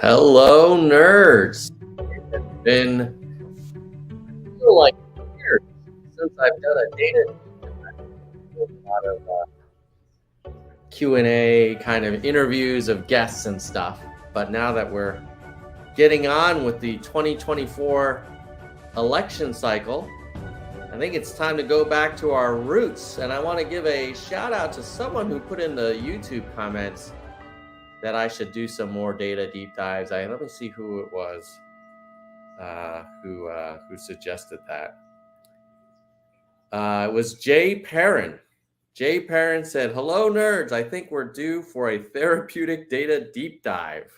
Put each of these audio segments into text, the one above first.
Hello, nerds. It's been feel like years since I've done a data with a lot of Q&A kind of interviews of guests and stuff. But now that we're getting on with the 2024 election cycle, I think it's time to go back to our roots. And I want to give a shout out to someone who put in the YouTube comments that I should do some more data deep dives. Let me see who it was who suggested that. It was Jay Perrin. Jay Perrin said, "Hello, nerds. I think we're due for a therapeutic data deep dive."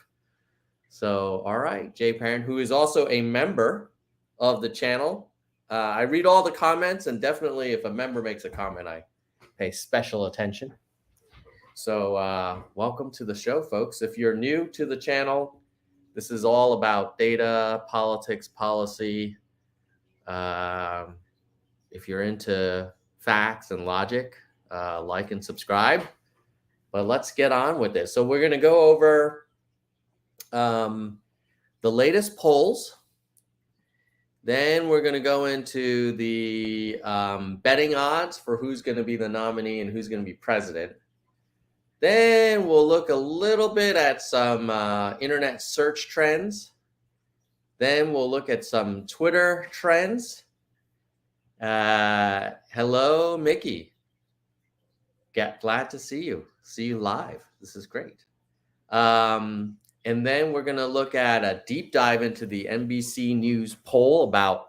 So, all right, Jay Perrin, who is also a member of the channel. I read all the comments, and definitely if a member makes a comment, I pay special attention. So welcome to the show, folks. If you're new to the channel, this is all about data, politics, policy. If you're into facts and logic, like and subscribe. But let's get on with this. So we're going to go over the latest polls. Then we're going to go into the betting odds for who's going to be the nominee and who's going to be president. Then we'll look a little bit at some internet search trends. Then we'll look at some Twitter trends. Hello, Mickey. Glad to see you. See you live. This is great. And then we're going to look at a deep dive into the NBC News poll about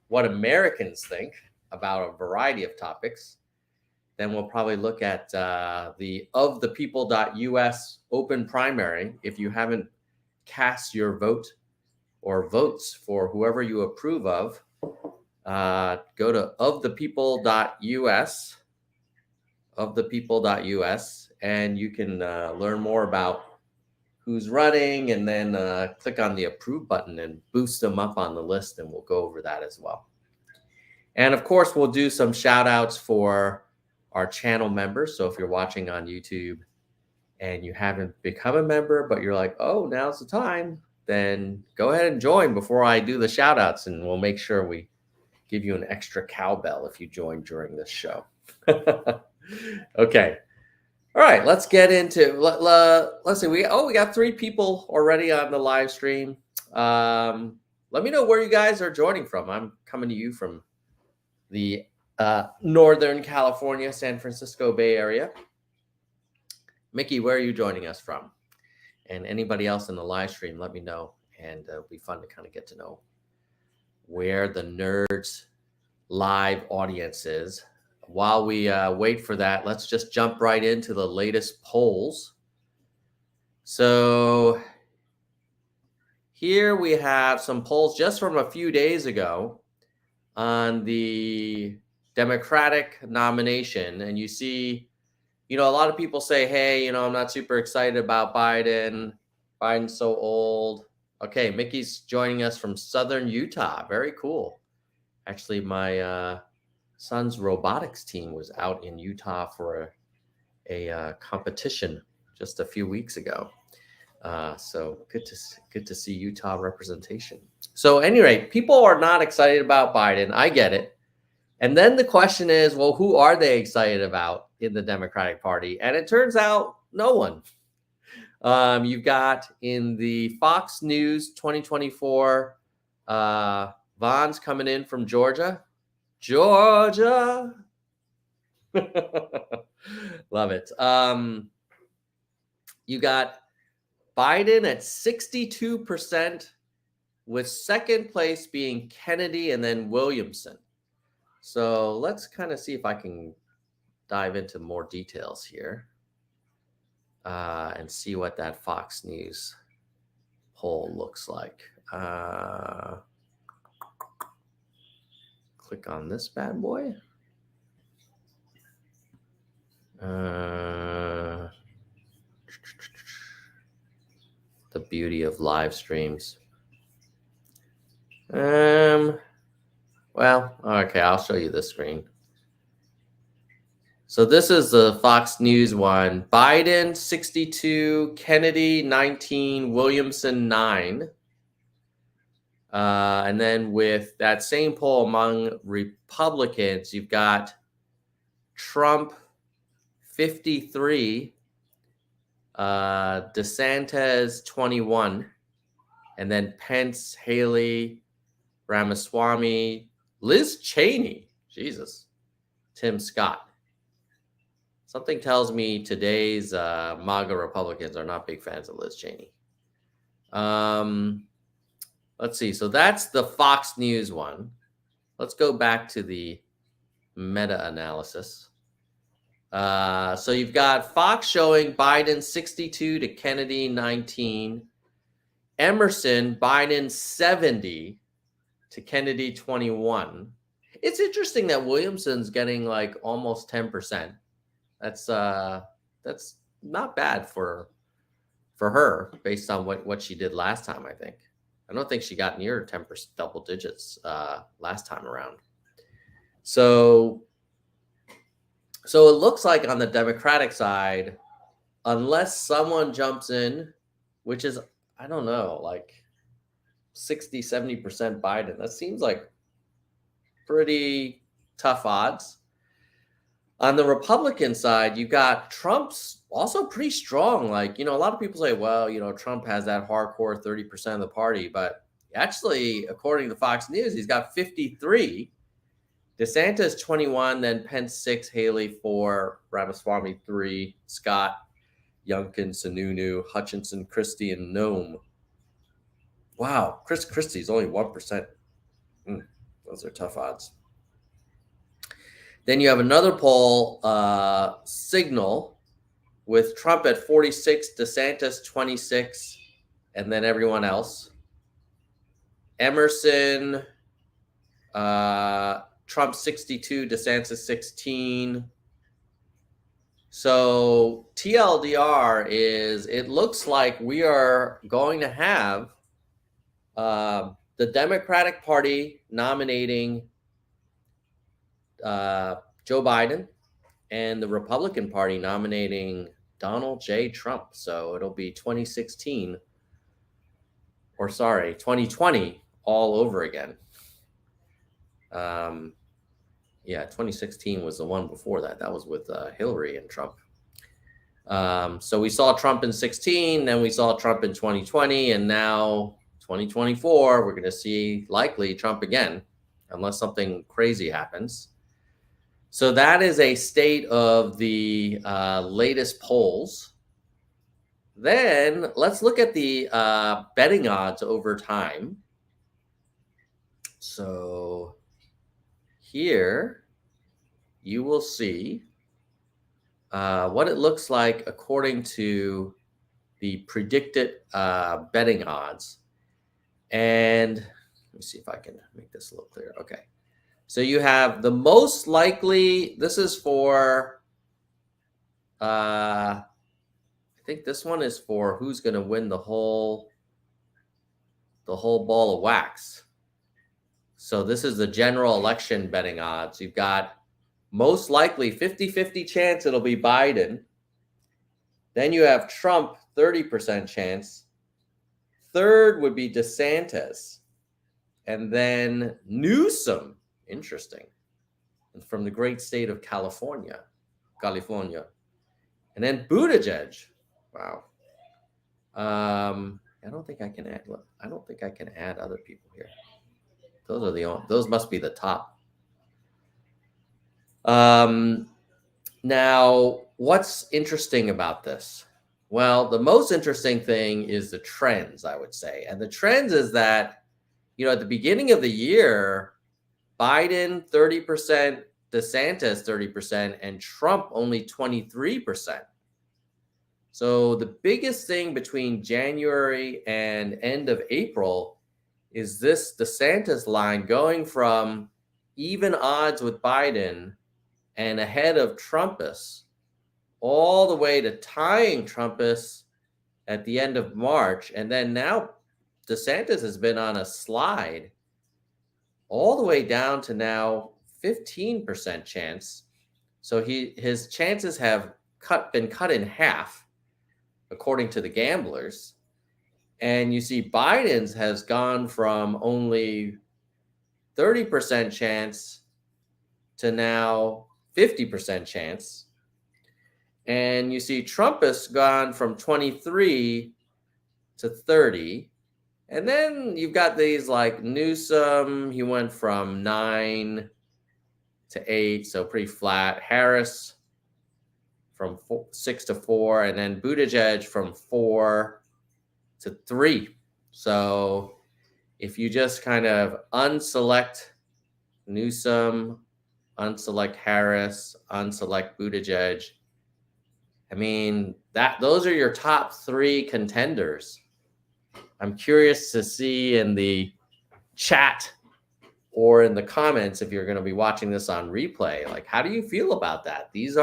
what Americans think about a variety of topics. Then we'll probably look at the ofthepeople.us open primary. If you haven't cast your vote or votes for whoever you approve of, go to ofthepeople.us, and you can learn more about who's running, and then click on the approve button and boost them up on the list, and we'll go over that as well. And of course, we'll do some shout outs for our channel members. So if you're watching on YouTube and you haven't become a member, but you're like, oh, now's the time, then go ahead and join before I do the shout outs, and we'll make sure we give you an extra cowbell if you join during this show. Okay. All right, let's get into, let's see, we got 3 people already on the live stream. Let me know where you guys are joining from. I'm coming to you from the Northern California, San Francisco Bay Area. Mickey, where are you joining us from? And anybody else in the live stream, let me know, and it'll be fun to kind of get to know where the nerds live audience is. While we wait for that, let's just jump right into the latest polls. So here we have some polls just from a few days ago on the Democratic nomination. And you see, a lot of people say, hey, I'm not super excited about Biden. Biden's so old. Okay, Mickey's joining us from Southern Utah. Very cool. Actually, my son's robotics team was out in Utah for a competition just a few weeks ago. So good to see Utah representation. So at any rate, people are not excited about Biden. I get it. And then the question is, well, who are they excited about in the Democratic Party? And it turns out no one. You've got in the Fox News 2024, Vaughn's coming in from Georgia. Georgia. Love it. You got Biden at 62%, with second place being Kennedy and then Williamson. So let's kind of see if I can dive into more details here and see what that Fox News poll looks like. Click on this bad boy. The beauty of live streams. Well, okay, I'll show you this screen. So this is the Fox News one. Biden 62, Kennedy 19, Williamson 9. And then with that same poll among Republicans, you've got Trump 53, DeSantis 21, and then Pence, Haley, Ramaswamy, Liz Cheney, Jesus, Tim Scott. Something tells me today's MAGA Republicans are not big fans of Liz Cheney. Let's see. So that's the Fox News one. Let's go back to the meta-analysis. So you've got Fox showing Biden 62 to Kennedy 19. Emerson, Biden 70 to Kennedy 21. It's interesting that Williamson's getting like almost 10%. That's not bad for her based on what she did last time, I think. I don't think she got near 10% double digits last time around. So it looks like on the Democratic side, unless someone jumps in, which is, I don't know, like 60, 70% Biden, that seems like pretty tough odds. On the Republican side, you got Trump's also pretty strong. Like, a lot of people say, well, Trump has that hardcore 30% of the party. But actually, according to Fox News, he's got 53. DeSantis 21, then Pence 6, Haley 4, Ramaswamy 3, Scott, Youngkin, Sununu, Hutchinson, Christie, and Noem. Wow, Chris Christie's only 1%. Those are tough odds. Then you have another poll, Signal, with Trump at 46, DeSantis 26, and then everyone else. Emerson, Trump 62, DeSantis 16. So TLDR is, it looks like we are going to have the Democratic Party nominating Joe Biden and the Republican Party nominating Donald J. Trump. So it'll be 2020 all over again. 2016 was the one before that. That was with Hillary and Trump. So we saw Trump in 16, then we saw Trump in 2020, and now 2024, we're going to see likely Trump again, unless something crazy happens. So that is a state of the latest polls. Then let's look at the betting odds over time. So here you will see what it looks like according to the predicted betting odds. And let me see if I can make this a little clearer. Okay. So you have the most likely, this is for, I think this one is for who's going to win the whole ball of wax. So this is the general election betting odds. You've got most likely 50-50 chance it'll be Biden. Then you have Trump, 30% chance. Third would be DeSantis. And then Newsom. Interesting. From the great state of California. And then Buttigieg. Wow. I don't think I can add other people here. Those must be the top. Now, what's interesting about this? Well, the most interesting thing is the trends, I would say. And the trends is that, at the beginning of the year, Biden 30%, DeSantis 30%, and Trump only 23%. So the biggest thing between January and end of April is this DeSantis line going from even odds with Biden and ahead of Trumpus all the way to tying Trumpus at the end of March. And then now DeSantis has been on a slide all the way down to now 15% chance So his chances have been cut in half, according to the gamblers. And you see Biden's has gone from only 30% chance to now 50% chance. And you see Trump has gone from 23 to 30. And then you've got these like Newsom, he went from 9 to 8, so pretty flat. Harris from 6 to 4, and then Buttigieg from 4 to 3. So if you just kind of unselect Newsom, unselect Harris, unselect Buttigieg, I mean, those are your top 3 contenders. I'm curious to see in the chat or in the comments, if you're going to be watching this on replay, like, how do you feel about that? It's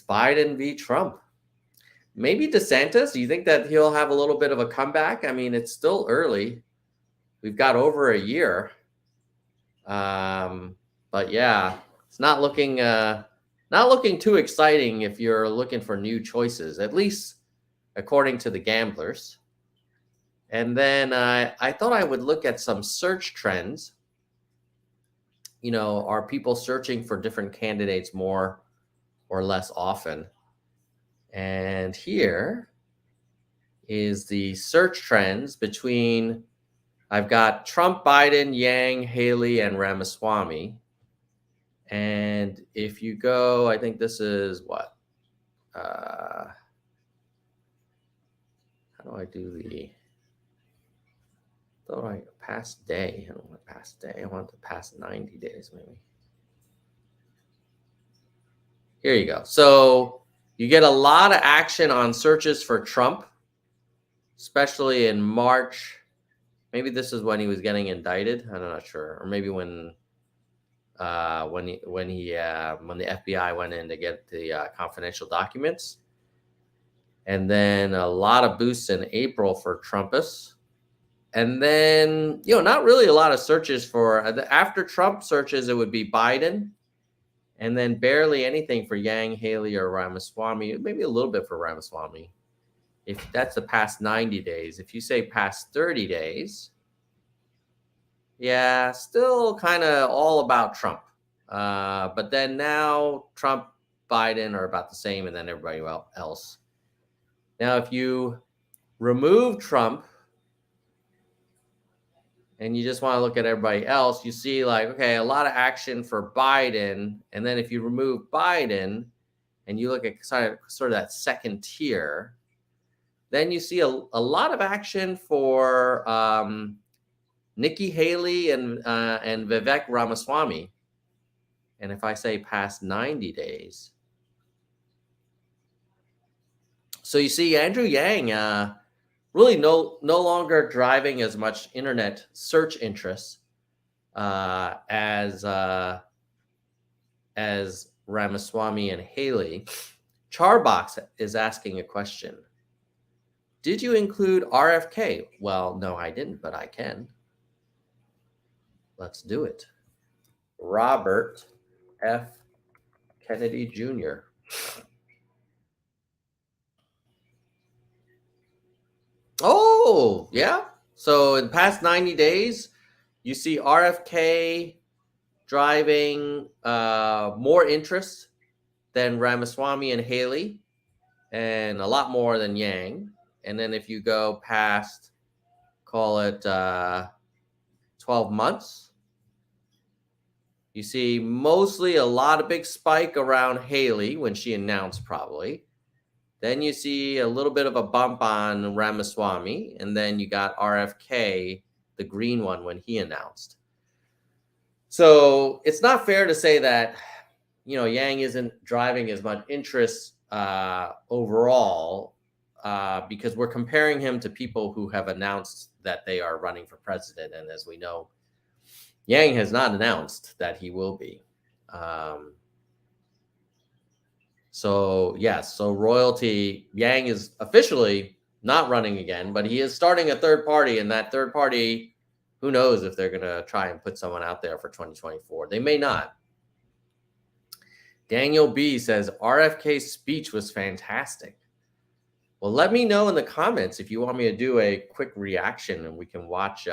Biden v. Trump. Maybe DeSantis, do you think that he'll have a little bit of a comeback? I mean, it's still early. We've got over a year. But yeah, it's not looking too exciting if you're looking for new choices, at least according to the gamblers. And then I thought I would look at some search trends. Are people searching for different candidates more or less often? And here is the search trends between, I've got Trump, Biden, Yang, Haley, and Ramaswamy. And if you go, I think this is what? How do I do the... Thought I past day. I don't want past day. I want the past 90 days, maybe. Here you go. So you get a lot of action on searches for Trump, especially in March. Maybe this is when he was getting indicted. I'm not sure. Or maybe when the FBI went in to get the confidential documents. And then a lot of boosts in April for Trumpists. And then, not really a lot of searches for, after Trump searches, it would be Biden. And then barely anything for Yang, Haley, or Ramaswamy. Maybe a little bit for Ramaswamy. If that's the past 90 days. If you say past 30 days, yeah, still kind of all about Trump. But then now Trump, Biden are about the same, and then everybody else. Now, if you remove Trump, and you just want to look at everybody else, you see like, okay, a lot of action for Biden. And then if you remove Biden and you look at sort of that second tier, then you see a lot of action for Nikki Haley and Vivek Ramaswamy. And if I say past 90 days, so you see Andrew Yang really no longer driving as much internet search interest as Ramaswamy and Haley. Charbox is asking a question. Did you include RFK? Well, no, I didn't, but I can. Let's do it. Robert F. Kennedy Jr. Oh, yeah. So in the past 90 days, you see RFK driving more interest than Ramaswamy and Haley, and a lot more than Yang. And then if you go past, call it 12 months, you see mostly a lot of big spike around Haley when she announced probably. Then you see a little bit of a bump on Ramaswamy, and then you got RFK, the green one, when he announced. So it's not fair to say that, Yang isn't driving as much interest overall because we're comparing him to people who have announced that they are running for president. And as we know, Yang has not announced that he will be. So yes, so royalty, Yang is officially not running again, but he is starting a third party, and that third party, who knows if they're going to try and put someone out there for 2024. They may not. Daniel B says RFK's speech was fantastic. Well, let me know in the comments if you want me to do a quick reaction and we can watch.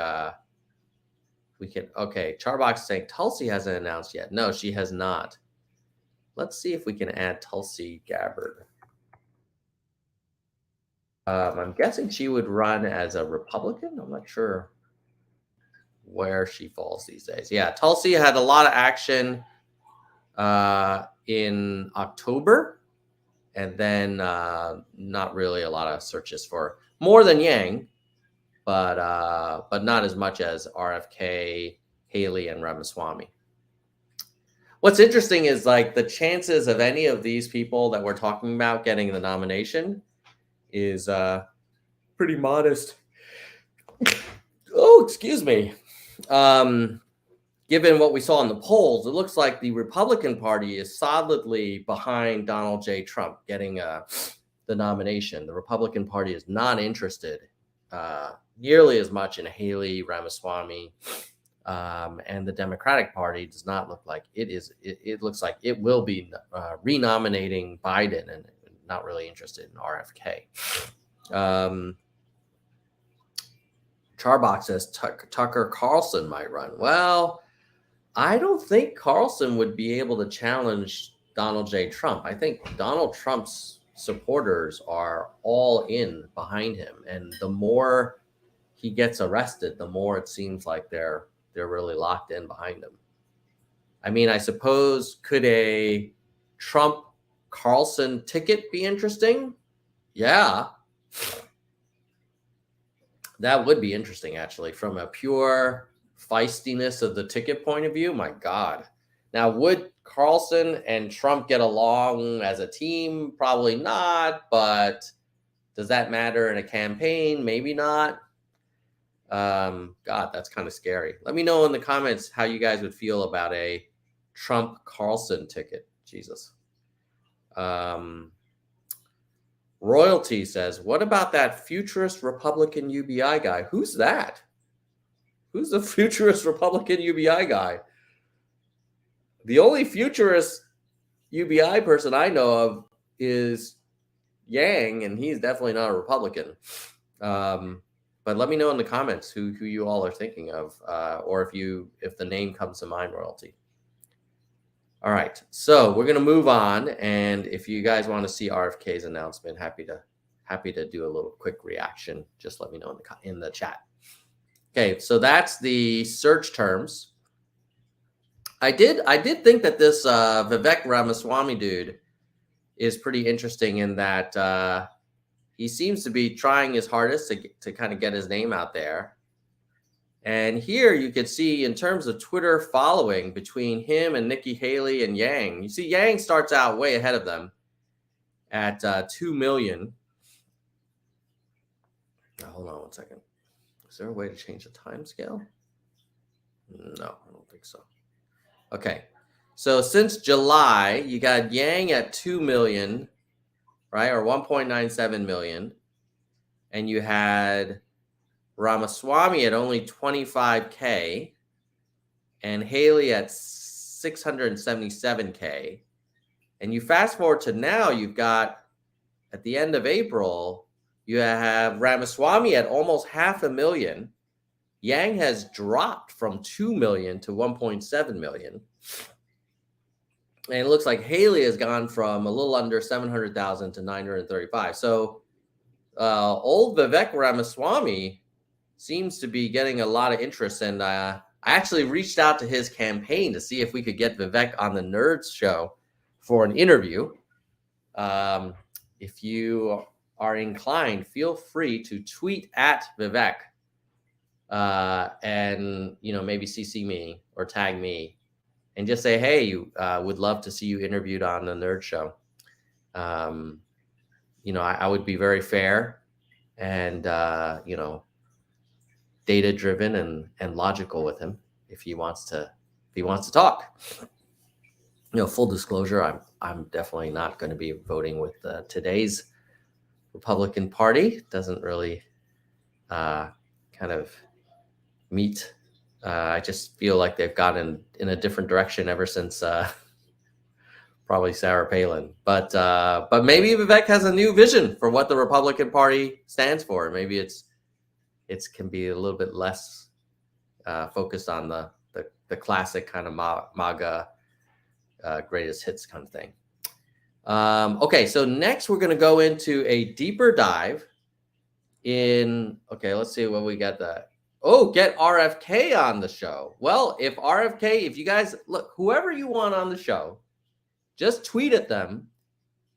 Okay, Charbox saying Tulsi hasn't announced yet. No, she has not. Let's see if we can add Tulsi Gabbard. I'm guessing she would run as a Republican. I'm not sure where she falls these days. Yeah, Tulsi had a lot of action in October, and then not really a lot of searches for more than Yang, but not as much as RFK, Haley, and Ramaswamy. What's interesting is like the chances of any of these people that we're talking about getting the nomination is pretty modest. Oh, excuse me. Given what we saw in the polls, it looks like the Republican Party is solidly behind Donald J. Trump getting the nomination. The Republican Party is not interested nearly as much in Haley, Ramaswamy, and the Democratic Party does not look like it is. It looks like it will be renominating Biden and not really interested in RFK. Charbox says Tucker Carlson might run. Well, I don't think Carlson would be able to challenge Donald J. Trump. I think Donald Trump's supporters are all in behind him, and the more he gets arrested, the more it seems like they're really locked in behind him. I mean, I suppose could a Trump Carlson ticket be interesting? Yeah. That would be interesting, actually, from a pure feistiness of the ticket point of view. My God. Now, would Carlson and Trump get along as a team? Probably not, but does that matter in a campaign? Maybe not. God, that's kind of scary. Let me know in the comments how you guys would feel about a Trump Carlson ticket. Jesus. Royalty says, what about that futurist Republican UBI guy? Who's that? Who's the futurist Republican UBI guy? The only futurist UBI person I know of is Yang, and he's definitely not a Republican. But let me know in the comments who you all are thinking of, or if the name comes to mind, Royalty. All right, so we're gonna move on, and if you guys want to see RFK's announcement, happy to do a little quick reaction. Just let me know in the chat. Okay, so that's the search terms. I did think that this Vivek Ramaswamy dude is pretty interesting in that he seems to be trying his hardest to kind of get his name out there. And here you can see in terms of Twitter following between him and Nikki Haley and Yang, you see Yang starts out way ahead of them at 2 million. Now, hold on one second. Is there a way to change the time scale? No, I don't think so. Okay. So since July, you got Yang at 2 million, right? Or 1.97 million. And you had Ramaswamy at only 25K and Haley at 677K. And you fast forward to now, you've got at the end of April, you have Ramaswamy at almost 500,000. Yang has dropped from 2 million to 1.7 million. And it looks like Haley has gone from a little under 700,000 to 935. So old Vivek Ramaswamy seems to be getting a lot of interest. And I actually reached out to his campaign to see if we could get Vivek on the Nerds show for an interview. If you are inclined, feel free to tweet at Vivek and maybe CC me or tag me and just say, hey, would love to see you interviewed on the Nerd Show. I would be very fair and data driven and logical with him if he wants to talk. Full disclosure, I'm definitely not going to be voting with today's Republican Party. Doesn't really kind of meet. I just feel like they've gotten in a different direction ever since probably Sarah Palin. But maybe Vivek has a new vision for what the Republican Party stands for. Maybe it can be a little bit less focused on the classic kind of MAGA greatest hits kind of thing. Okay, so next we're going to go into a deeper dive in, okay, let's see what we got. Get RFK on the show. Well, if you guys, look, whoever you want on the show, just tweet at them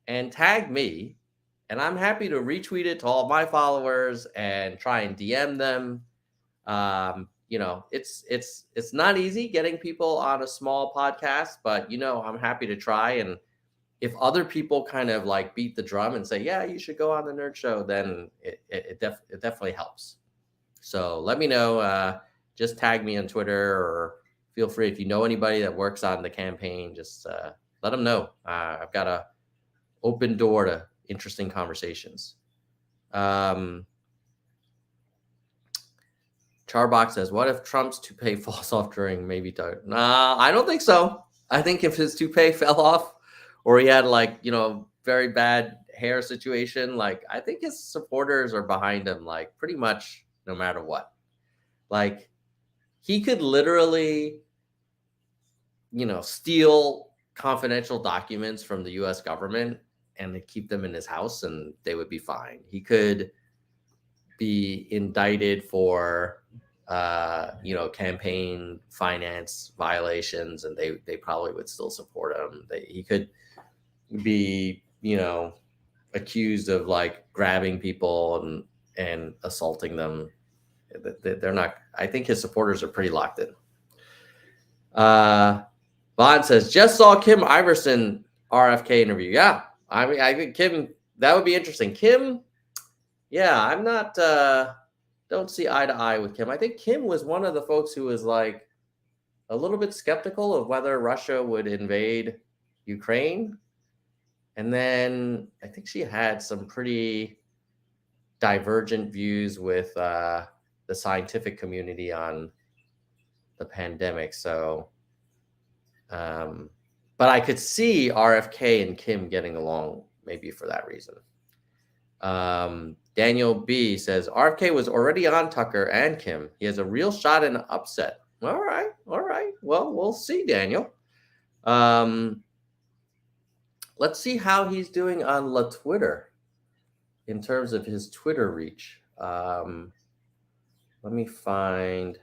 and tag me, and I'm happy to retweet it to all my followers and try and DM them. It's not easy getting people on a small podcast, but I'm happy to try. And if other people kind of like beat the drum and say, yeah, you should go on the Nerd Show, then it definitely helps. So let me know. Just tag me on Twitter, or feel free, if you know anybody that works on the campaign, just let them know. I've got a open door to interesting conversations. Charbox says, what if Trump's toupee falls off during maybe dark? Nah, I don't think so. I think if his toupee fell off, or he had very bad hair situation, I think his supporters are behind him, pretty much no matter what. He could literally, steal confidential documents from the US government and keep them in his house, and they would be fine. He could be indicted for campaign finance violations, and they probably would still support him. He could be accused of grabbing people and assaulting them. They're not. I think his supporters are pretty locked in. Bond says, just saw Kim Iverson RFK interview. Yeah, I mean, I think Kim, that would be interesting. Kim, yeah, I'm not, don't see eye to eye with Kim. I think Kim was one of the folks who was a little bit skeptical of whether Russia would invade Ukraine. And then I think she had some pretty divergent views with the scientific community on the pandemic. So, but I could see RFK and Kim getting along, maybe for that reason. Daniel B says, RFK was already on Tucker and Kim. He has a real shot in an upset. All right. Well, we'll see, Daniel. Let's see how he's doing on Twitter in terms of his Twitter reach. Let me find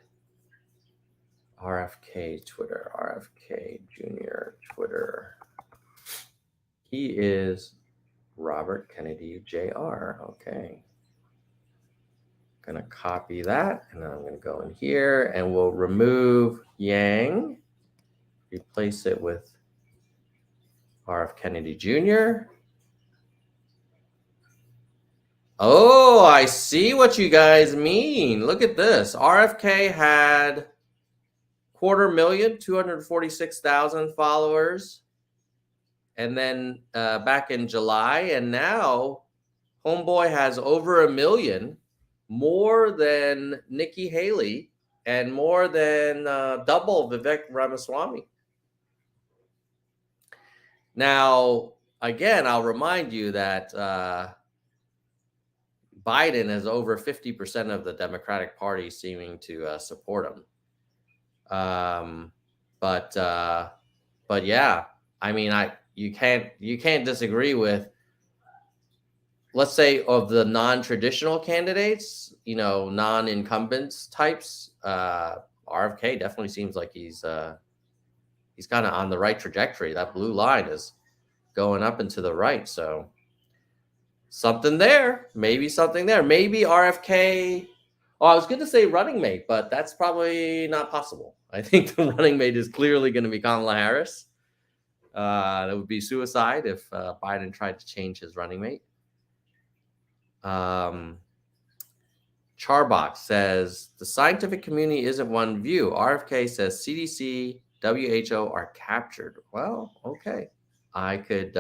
RFK Twitter, RFK Jr. Twitter. He is Robert Kennedy Jr. Okay. I'm going to copy that, and then I'm going to go in here, and we'll remove Yang, replace it with RF Kennedy Jr. Oh, I see what you guys mean. Look at this. RFK had 246,000 followers, and then back in July, and now Homeboy has over 1 million, more than Nikki Haley, and more than double Vivek Ramaswamy. Now, again, I'll remind you that Biden has over 50% of the Democratic Party seeming to support him. But yeah, I mean, you can't disagree with, let's say, of the non-traditional candidates, non-incumbents types. RFK definitely seems like he's kind of on the right trajectory. That blue line is going up and to the right. So something there, maybe RFK. Oh, I was going to say running mate, but that's probably not possible. I think the running mate is clearly going to be Kamala Harris. That would be suicide if Biden tried to change his running mate. Charbox says, the scientific community isn't one view. RFK says CDC, WHO are captured. Well, okay. I could...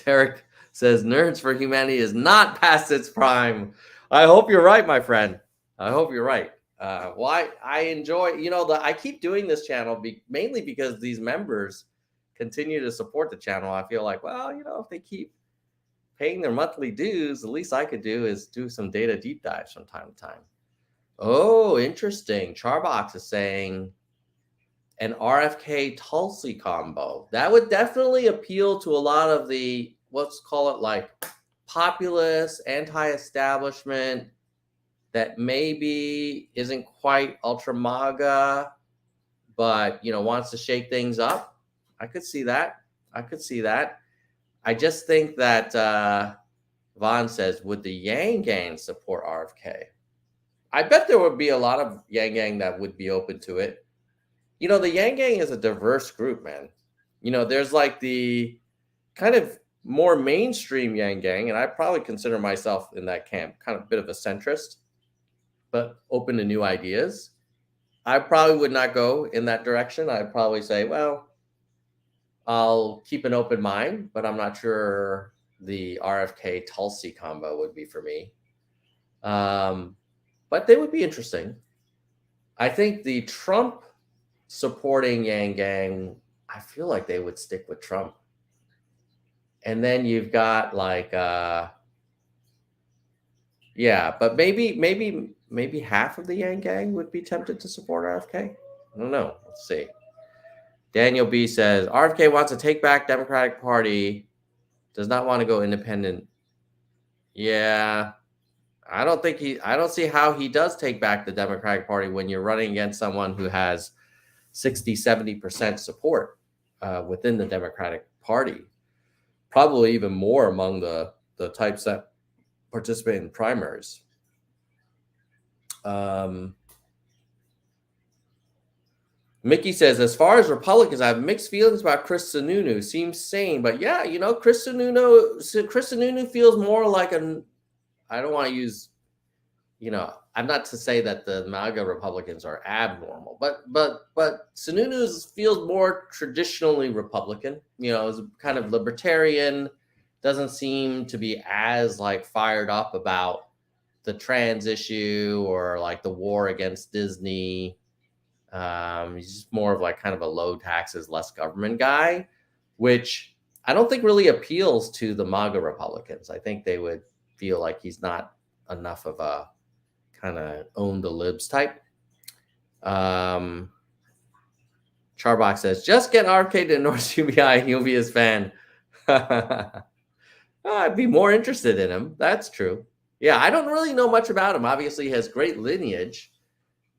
Derek says, Nerds for Humanity is not past its prime. I hope you're right, my friend. I hope you're right. Well, I enjoy, I keep doing this channel mainly because these members continue to support the channel. I feel like, well, if they keep paying their monthly dues, the least I could do is do some data deep dives from time to time. Oh, interesting. Charbox is saying an RFK Tulsi combo. That would definitely appeal to a lot of the, let's call it like populist, anti-establishment, that maybe isn't quite ultra MAGA, but wants to shake things up. I could see that. I just think that Vaughn says, would the Yang Gang support RFK? I bet there would be a lot of Yang Gang that would be open to it. The Yang Gang is a diverse group, man. There's like the kind of more mainstream Yang Gang, and I probably consider myself in that camp, kind of a bit of a centrist, but open to new ideas. I probably would not go in that direction. I'd probably say, well, I'll keep an open mind, but I'm not sure the RFK Tulsi combo would be for me. But they would be interesting. I think the Trump supporting Yang Gang, I feel like they would stick with Trump. And then you've got like, yeah, but maybe half of the Yang Gang would be tempted to support RFK. I don't know. Let's see. Daniel B says RFK wants to take back Democratic Party, does not want to go independent. Yeah, I don't see how he does take back the Democratic Party when you're running against someone who has 60-70% support within the Democratic Party. Probably even more among the types that participate in primaries. Mickey says, as far as Republicans, I have mixed feelings about Chris Sununu. Seems sane, but yeah, Chris Sununu feels more like I don't want to use, I'm not to say that the MAGA Republicans are abnormal, but Sununu feels more traditionally Republican. Is kind of libertarian, doesn't seem to be as like fired up about the trans issue or like the war against Disney. He's just more of like kind of a low taxes, less government guy, which I don't think really appeals to the MAGA Republicans. I think they would feel like he's not enough of a kind of own the libs type. Charbox says, just get RFK to endorse UBI. He'll be his fan. I'd be more interested in him. That's true. Yeah, I don't really know much about him. Obviously, he has great lineage.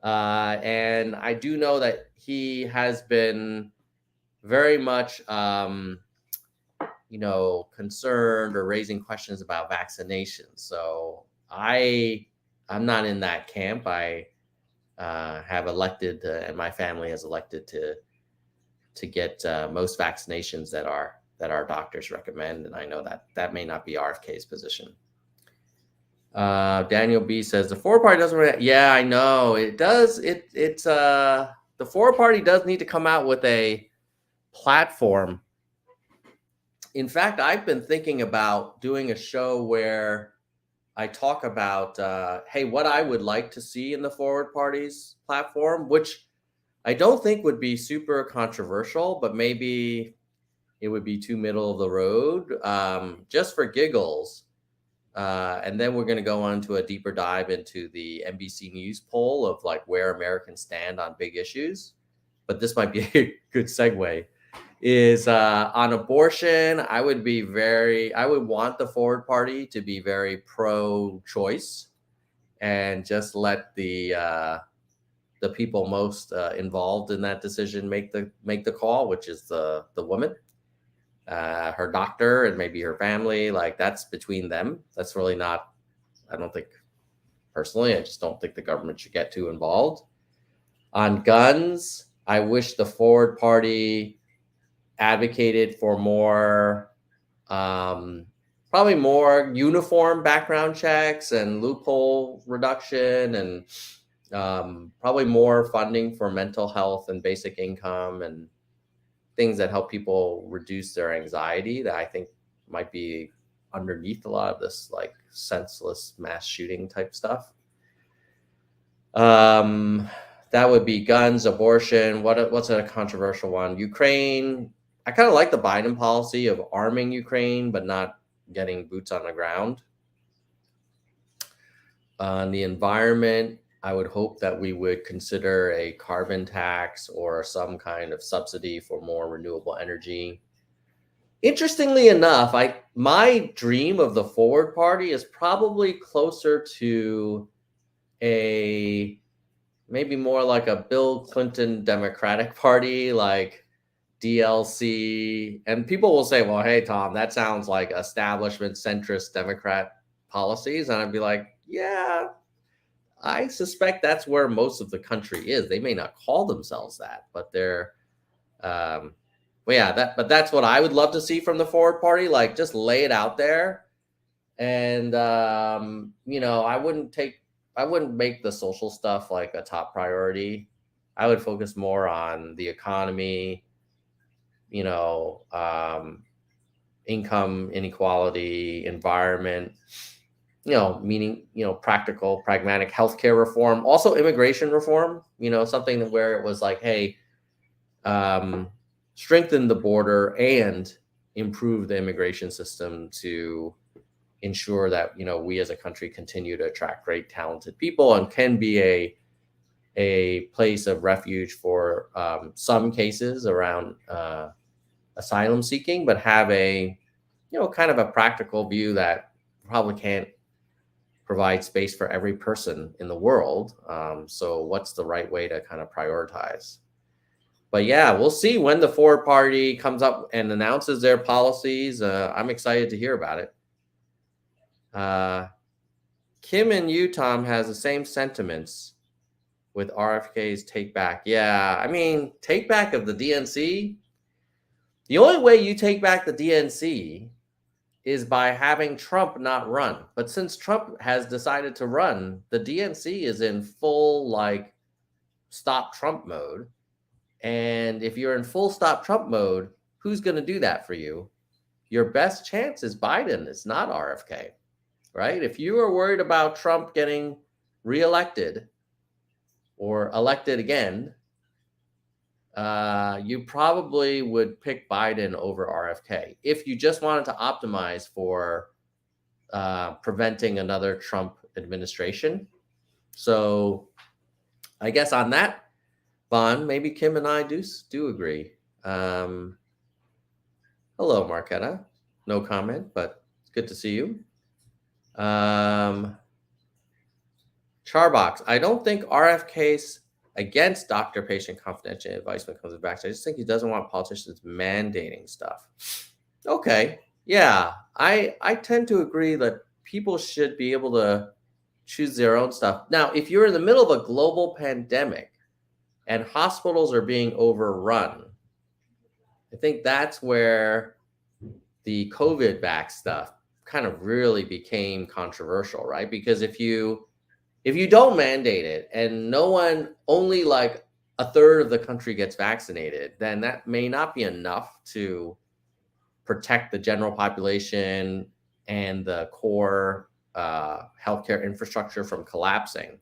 And I do know that he has been very much, concerned or raising questions about vaccinations. So I'm not in that camp. I have elected, and my family has elected to get most vaccinations that our doctors recommend. And I know that may not be RFK's position. Daniel B says the Forward Party doesn't. Yeah, I know it does. It's the Forward Party does need to come out with a platform. In fact, I've been thinking about doing a show where I talk about, hey, what I would like to see in the Forward Party's platform, which I don't think would be super controversial, but maybe it would be too middle of the road, just for giggles. And then we're going to go on to a deeper dive into the NBC News poll of like where Americans stand on big issues. But this might be a good segue. Is on abortion, I would want the Forward Party to be very pro-choice and just let the people most involved in that decision make the call, which is the woman. Her doctor and maybe her family, like that's between them. That's really not, I don't think, personally, I just don't think the government should get too involved. On guns, I wish the Forward Party advocated for more, probably more uniform background checks and loophole reduction, and probably more funding for mental health and basic income and things that help people reduce their anxiety that I think might be underneath a lot of this like senseless mass shooting type stuff. Um, that would be guns, abortion. What's a controversial one? Ukraine. I kind of like the Biden policy of arming Ukraine, but not getting boots on the ground. On the environment, I would hope that we would consider a carbon tax or some kind of subsidy for more renewable energy. Interestingly enough, my dream of the Forward Party is probably closer to a maybe more like a Bill Clinton Democratic Party, like DLC. And people will say, well, hey, Tom, that sounds like establishment centrist Democrat policies. And I'd be like, yeah, I suspect that's where most of the country is. They may not call themselves that, but they're, well, yeah, but that's what I would love to see from the Forward Party. Like, just lay it out there. And, I wouldn't make the social stuff like a top priority. I would focus more on the economy, income inequality, environment, meaning, practical, pragmatic healthcare reform, also immigration reform, something where it was like, hey, strengthen the border and improve the immigration system to ensure that, we as a country continue to attract great, talented people and can be a place of refuge for some cases around asylum seeking, but have a, kind of a practical view that probably can't provide space for every person in the world. So what's the right way to kind of prioritize? But yeah, we'll see when the Forward Party comes up and announces their policies. I'm excited to hear about it. Kim and you, Tom, has the same sentiments with RFK's take back. Yeah, I mean, take back of the DNC. The only way you take back the DNC is by having Trump not run. But since Trump has decided to run, the DNC is in full stop Trump mode. And if you're in full stop Trump mode, who's going to do that for you? Your best chance is Biden. It's not RFK, right? If you are worried about Trump getting reelected or elected again, you probably would pick Biden over RFK if you just wanted to optimize for preventing another Trump administration. So I guess on that, Vaughn, maybe Kim and I do agree. Hello, Marquetta. No comment, but it's good to see you. Charbox, I don't think RFK's against doctor-patient confidential advice when it comes to vaccine. I just think he doesn't want politicians mandating stuff. Okay, yeah, I tend to agree that people should be able to choose their own stuff. Now, if you're in the middle of a global pandemic and hospitals are being overrun, I think that's where the COVID vax stuff kind of really became controversial, right? Because if you don't mandate it and only like a third of the country gets vaccinated, then that may not be enough to protect the general population and the core healthcare infrastructure from collapsing.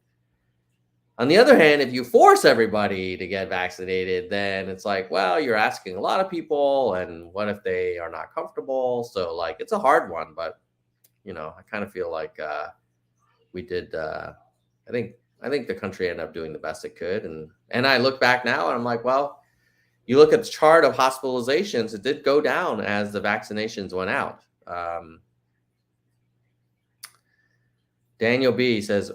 On the other hand, if you force everybody to get vaccinated, then it's like, well, you're asking a lot of people, and what if they are not comfortable? So it's a hard one, but I kind of feel like we did. I think the country ended up doing the best it could, and I look back now and I'm like, well, you look at the chart of hospitalizations, it did go down as the vaccinations went out. Daniel B says,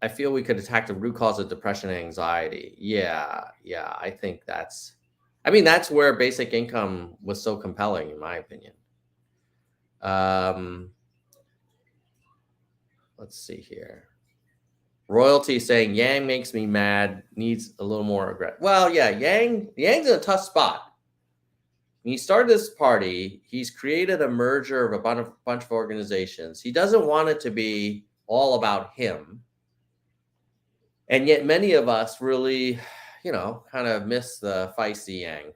I feel we could attack the root cause of depression and anxiety. Yeah, I think that's where basic income was so compelling, in my opinion. Let's see here. Royalty saying Yang makes me mad, needs a little more aggressive. Well, yeah, Yang's in a tough spot. When he started this party, he's created a merger of a bunch of organizations. He doesn't want it to be all about him. And yet many of us really, kind of miss the feisty Yang.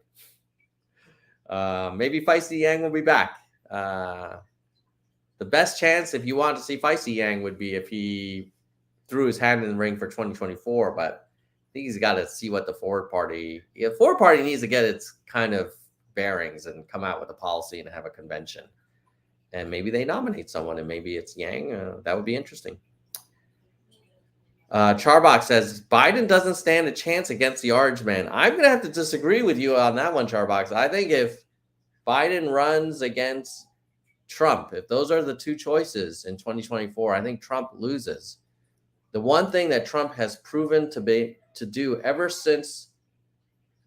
Maybe feisty Yang will be back. The best chance if you want to see feisty Yang would be if he threw his hand in the ring for 2024, but I think he's got to see what the Forward Party needs to get its kind of bearings and come out with a policy and have a convention. And maybe they nominate someone, and maybe it's Yang. That would be interesting. Charbox says Biden doesn't stand a chance against the Orange Man. I'm going to have to disagree with you on that one, Charbox. I think if Biden runs against Trump, if those are the two choices in 2024, I think Trump loses. The one thing that Trump has proven to do ever since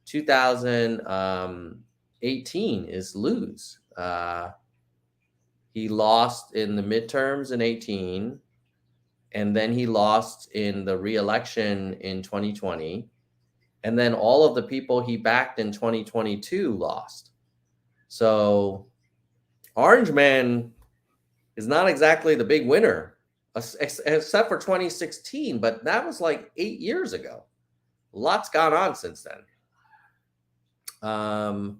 2018 is lose. He lost in the midterms in 18, and then he lost in the re-election in 2020, and then all of the people he backed in 2022 lost. So Orange Man is not exactly the big winner, except for 2016, but that was like 8 years ago. Lots gone on since then.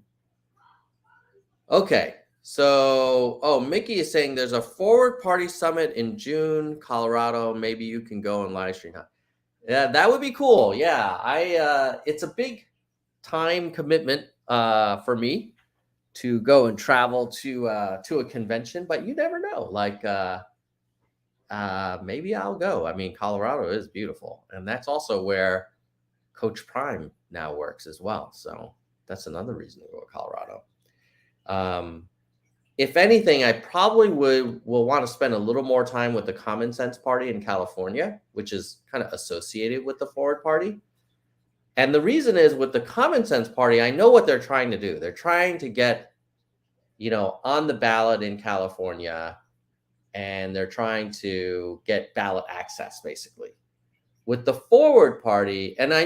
Okay. So, Mickey is saying there's a Forward Party Summit in June, Colorado. Maybe you can go and live stream. Yeah, that would be cool. Yeah, it's a big time commitment for me to go and travel to a convention, but you never know. Like, maybe I'll go. I mean, Colorado is beautiful, and that's also where Coach Prime now works as well. So that's another reason to go to Colorado. If anything, I probably will want to spend a little more time with the Common Sense Party in California, which is kind of associated with the Forward Party. And the reason is with the Common Sense Party, I know what they're trying to do. They're trying to get, on the ballot in California, and they're trying to get ballot access, basically. With the Forward Party, and I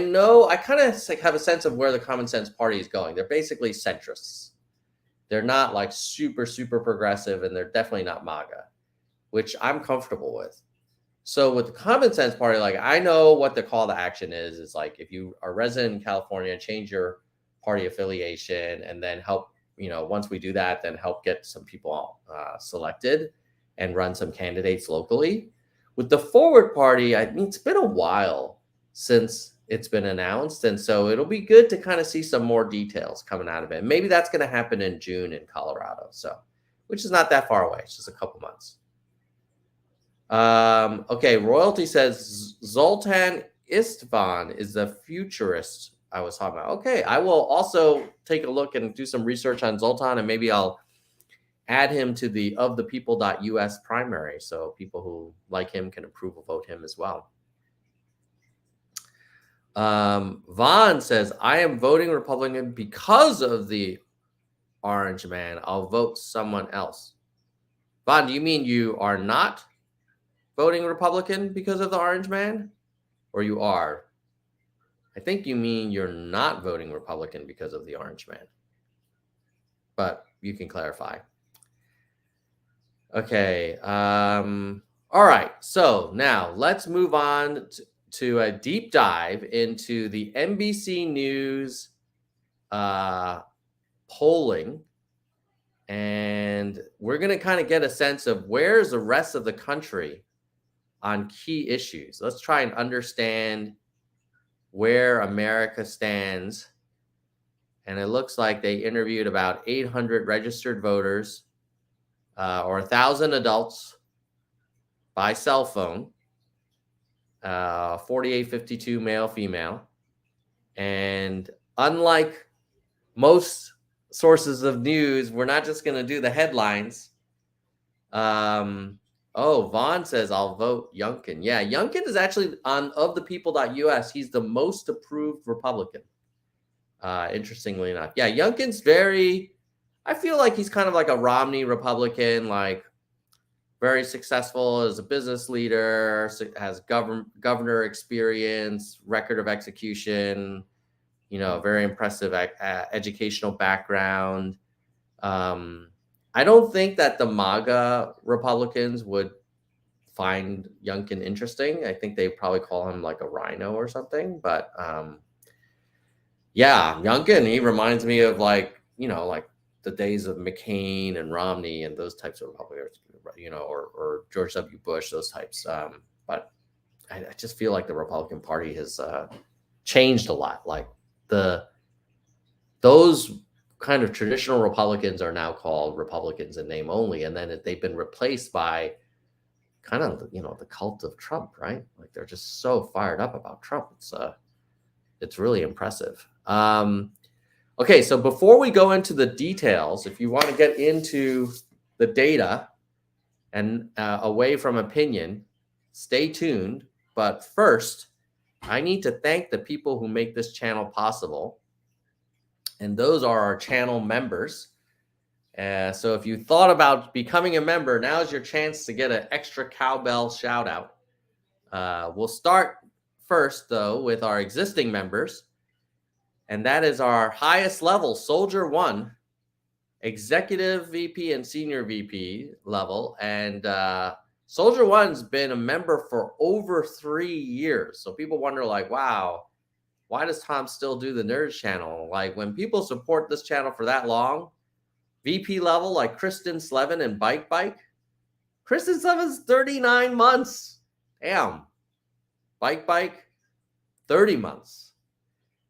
kind of have a sense of where the Common Sense Party is going. They're basically centrists. They're not like super, super progressive, and they're definitely not MAGA, which I'm comfortable with. So with the Common Sense Party, like I know what the call to action is. It's like if you are resident in California, change your party affiliation, and then help, once we do that, then help get some people selected and run some candidates locally. With the Forward Party, I mean, it's been a while since it's been announced, and so it'll be good to kind of see some more details coming out of it. Maybe that's going to happen in June in Colorado, which is not that far away. It's just a couple months. Okay, Royalty says Zoltan Istvan is the futurist I was talking about. Okay, I will also take a look and do some research on Zoltan, and maybe I'll add him to the ofthepeople.us primary, so people who like him can approve or vote him as well. Vaughn says, I am voting Republican because of the Orange Man. I'll vote someone else. Vaughn, do you mean you are not voting Republican because of the Orange Man? Or you are? I think you mean you're not voting Republican because of the Orange Man. But you can clarify. Okay. All right. So now let's move on to a deep dive into the NBC News polling. And we're going to kind of get a sense of where's the rest of the country on key issues. Let's try and understand where America stands. And it looks like they interviewed about 800 registered voters or 1,000 adults by cell phone. 4852 male, female. And unlike most sources of news, we're not just going to do the headlines. Vaughn says, I'll vote Youngkin. Yeah, Youngkin is actually on ofthepeople.us. He's the most approved Republican. Interestingly enough. Yeah, Youngkin's I feel like he's kind of like a Romney Republican, like very successful as a business leader, has governor experience, record of execution, very impressive educational background. I don't think that the MAGA Republicans would find Youngkin interesting. I think they probably call him like a rhino or something. But Youngkin, he reminds me of like the days of McCain and Romney and those types of Republicans, or George W. Bush, those types. But I just feel like the Republican Party has changed a lot. Like those kind of traditional Republicans are now called Republicans in name only, and then they've been replaced by kind of the cult of Trump, right? Like they're just so fired up about Trump. It's really impressive. Okay, so before we go into the details, if you want to get into the data and away from opinion, stay tuned. But first, I need to thank the people who make this channel possible. And those are our channel members. So if you thought about becoming a member, now's your chance to get an extra cowbell shout out. We'll start first, though, with our existing members. And that is our highest level, Soldier 1, Executive VP and Senior VP level. And Soldier 1's been a member for over 3 years. So people wonder, like, wow, why does Tom still do the Nerds channel? Like, when people support this channel for that long, VP level, like Kristen Slevin and Bike. Kristen Slevin's 39 months. Damn. Bike, 30 months.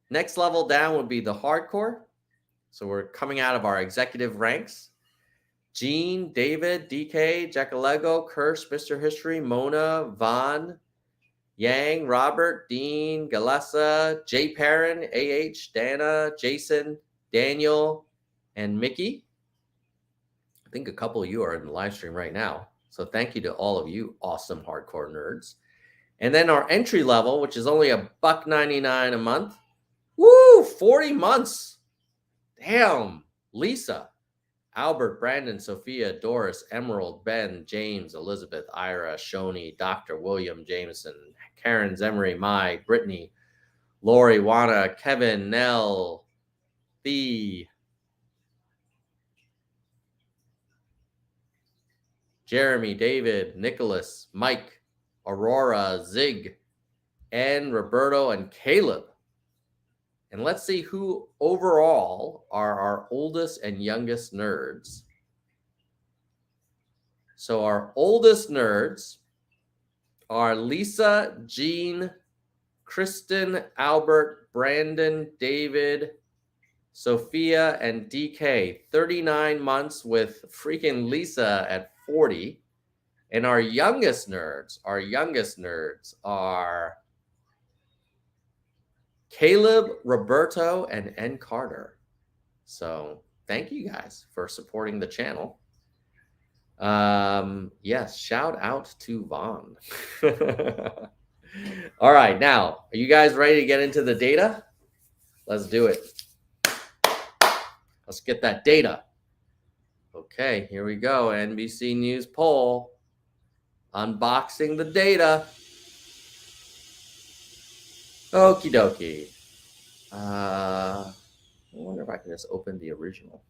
Next level down would be the Hardcore. So we're coming out of our executive ranks. Gene, David, DK, Jackalego, Kirsch, Mr. History, Mona, Vaughn, Yang, Robert, Dean, Galessa, Jay Perrin, AH, Dana, Jason, Daniel, and Mickey. I think a couple of you are in the live stream right now. So thank you to all of you awesome hardcore nerds. And then our entry level, which is only $1.99 a month. Woo, 40 months. Damn. Lisa, Albert, Brandon, Sophia, Doris, Emerald, Ben, James, Elizabeth, Ira, Shoni, Dr. William Jameson, Karen, Zemery, Mai, Brittany, Lori, Wana, Kevin, Nell, Thee, Jeremy, David, Nicholas, Mike, Aurora, Zig, and Roberto and Caleb. And let's see who overall are our oldest and youngest nerds. So our oldest nerds are Lisa, Jean, Kristen, Albert, Brandon, David, Sophia, and DK. 39 months with freaking Lisa at 40. And our youngest nerds are Caleb, Roberto, and N. Carter. So thank you guys for supporting the channel. Yes, shout out to Vaughn. All right, now, are you guys ready to get into the data? Let's do it. Let's get that data. Okay, here we go. NBC News poll. Unboxing the data. Okie dokie. I wonder if I can just open the original.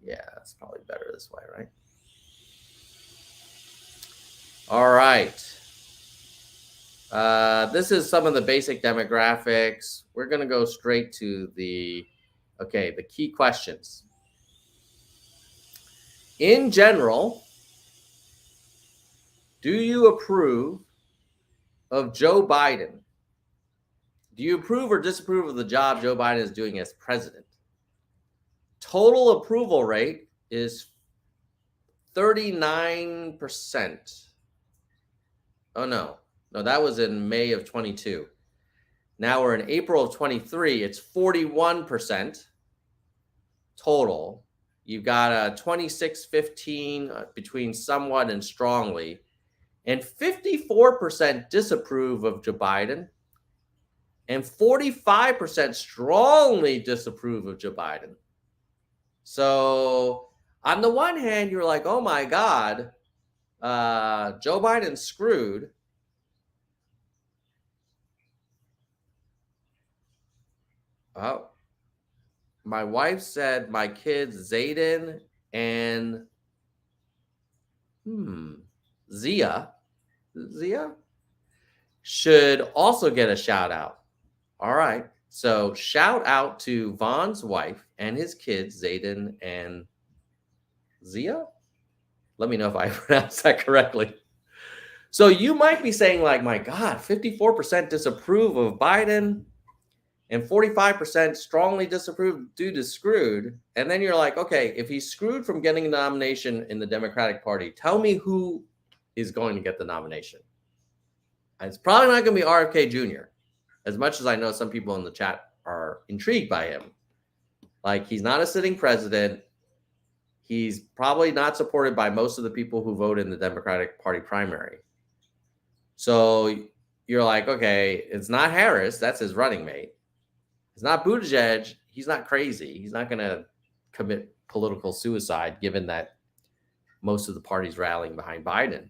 Yeah, it's probably better this way, right? All right. This is some of the basic demographics. We're going to go straight to the key questions. In general, do you approve of Joe Biden? Do you approve or disapprove of the job Joe Biden is doing as president? Total approval rate is 39%. Oh, no, that was in May of 22. Now we're in April of 23. It's 41% total. You've got a 26-15 between somewhat and strongly, and 54% disapprove of Joe Biden, and 45% strongly disapprove of Joe Biden. So on the one hand, you're like, oh my God, Joe Biden's screwed. Oh, my wife said my kids, Zayden and Zia, should also get a shout out. All right. So shout out to Vaughn's wife and his kids, Zayden and Zia. Let me know if I pronounced that correctly. So you might be saying, like, my God, 54% disapprove of Biden and 45% strongly disapprove, dude is screwed. And then you're like, okay, if he's screwed from getting a nomination in the Democratic Party, tell me who is going to get the nomination. And it's probably not going to be RFK Jr., as much as I know some people in the chat are intrigued by him. Like, he's not a sitting president. He's probably not supported by most of the people who vote in the Democratic Party primary. So you're like, okay, it's not Harris. That's his running mate. It's not Buttigieg. He's not crazy. He's not going to commit political suicide, given that most of the party's rallying behind Biden.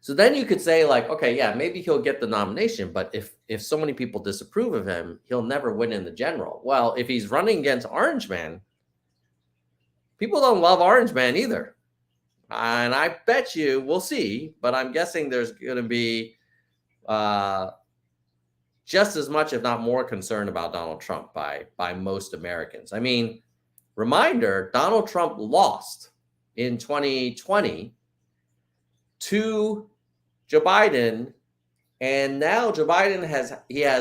So then you could say, like, okay, yeah, maybe he'll get the nomination, but if so many people disapprove of him, he'll never win in the general. Well, if he's running against Orange Man, people don't love Orange Man either. And I bet you, we'll see, but I'm guessing there's going to be just as much, if not more, concern about Donald Trump by most Americans. I mean, reminder, Donald Trump lost in 2020 to Joe Biden, and now Joe Biden has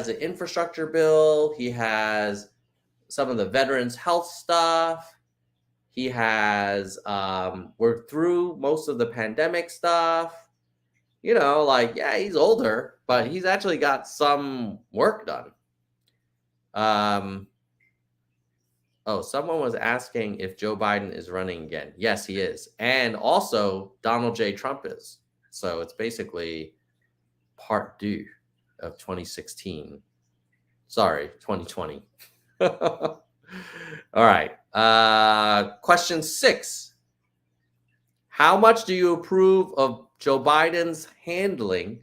an infrastructure bill. He has some of the veterans health stuff. He has worked through most of the pandemic stuff. You know, like, yeah, he's older, but he's actually got some work done. Oh, someone was asking if Joe Biden is running again. Yes, he is. And also Donald J. Trump is. So it's basically part two of 2016. Sorry, 2020. All right. Question 6. How much do you approve of Joe Biden's handling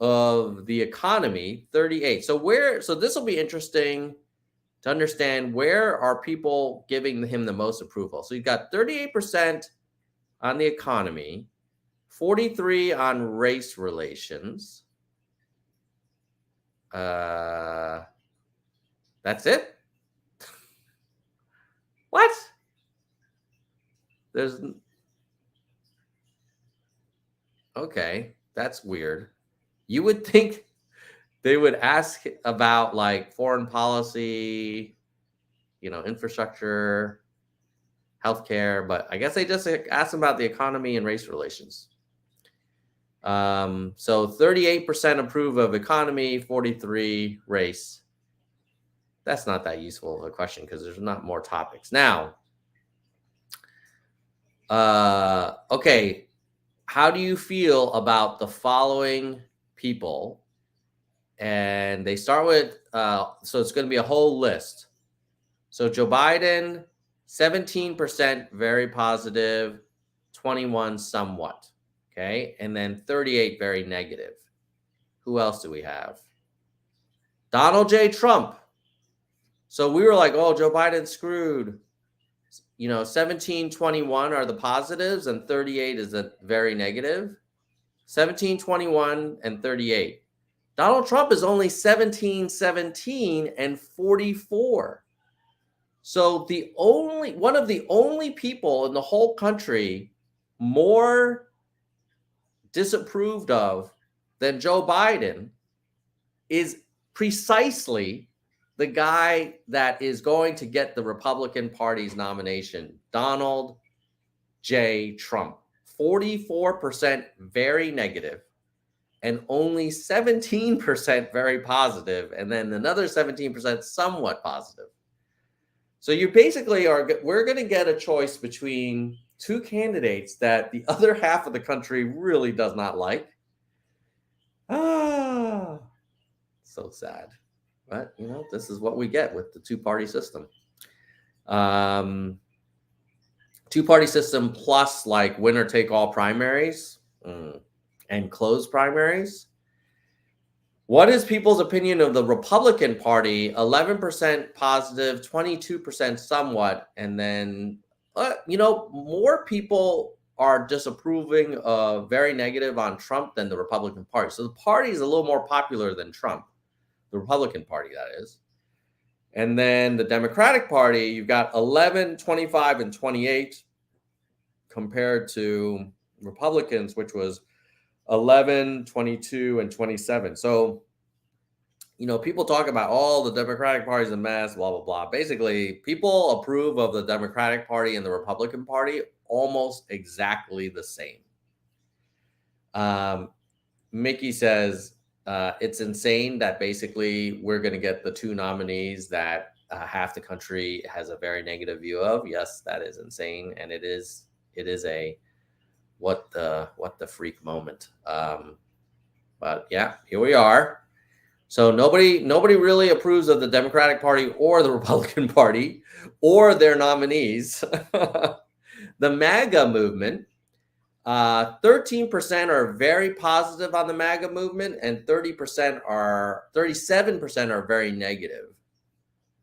of the economy? 38. So this will be interesting to understand, where are people giving him the most approval. So you've got 38% on the economy, 43 on race relations. That's it? What? Okay, that's weird. You would think they would ask about, like, foreign policy, infrastructure, healthcare, but I guess they just asked about the economy and race relations. So 38% approve of economy, 43 race. That's not that useful of a question because there's not more topics. Now, okay, how do you feel about the following people? And they start with, so it's going to be a whole list. So Joe Biden, 17% very positive, 21 somewhat. Okay. And then 38 very negative. Who else do we have? Donald J. Trump. So we were like, oh, Joe Biden's screwed. 17, 21 are the positives, and 38 is a very negative. 17, 21, and 38. Donald Trump is only 17, 17, and 44. So one of the only people in the whole country more disapproved of than Joe Biden is precisely the guy that is going to get the Republican Party's nomination, Donald J. Trump. 44% very negative, and only 17% very positive, and then another 17% somewhat positive. So you basically we're going to get a choice between two candidates that the other half of the country really does not like. So sad. But, this is what we get with the two-party system. Two-party system plus, like, winner-take-all primaries and closed primaries. What is people's opinion of the Republican Party? 11% positive, 22% somewhat, and then, more people are disapproving of very negative on Trump than the Republican Party. So the party is a little more popular than Trump. The Republican Party, that is. And then the Democratic Party, you've got 11, 25, and 28 compared to Republicans, which was 11, 22, and 27. So, people talk about all the Democratic Party's a mess, blah, blah, blah. Basically, people approve of the Democratic Party and the Republican Party almost exactly the same. Mickey says it's insane that basically we're going to get the two nominees that half the country has a very negative view of. Yes, that is insane, and it is a what the freak moment. But yeah, here we are. So nobody really approves of the Democratic Party or the Republican Party or their nominees. The MAGA movement, 13% are very positive on the MAGA movement, and 37% are very negative.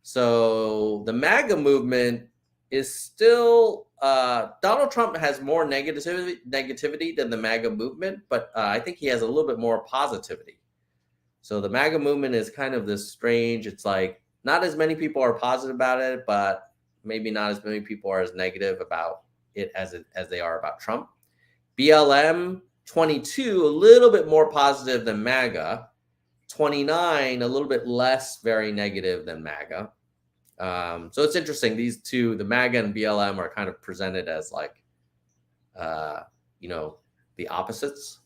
So the MAGA movement is still Donald Trump has more negativity than the MAGA movement, but I think he has a little bit more positivity. So the MAGA movement is kind of this strange. It's like not as many people are positive about it, but maybe not as many people are as negative about it as they are about Trump. BLM 22, a little bit more positive than MAGA. 29, a little bit less very negative than MAGA. So it's interesting. These two, the MAGA and BLM, are kind of presented as like, the opposites.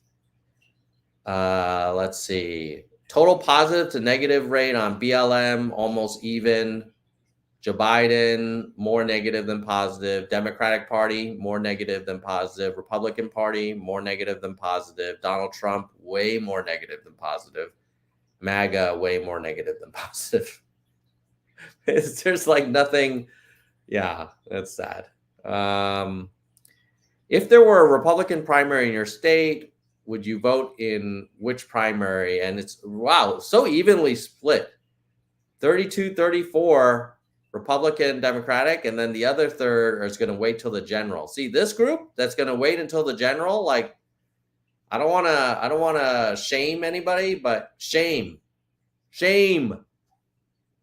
Let's see. Total positive to negative rate on BLM, almost even. Joe Biden, more negative than positive. Democratic Party, more negative than positive. Republican Party, more negative than positive. Donald Trump, way more negative than positive. MAGA, way more negative than positive. There's like nothing. Yeah, that's sad. If there were a Republican primary in your state, would you vote in which primary? And it's, wow, so evenly split. 32-34 Republican, Democratic, and then the other third is going to wait till the general. See, this group that's going to wait until the general, like, I don't want to shame anybody, but shame.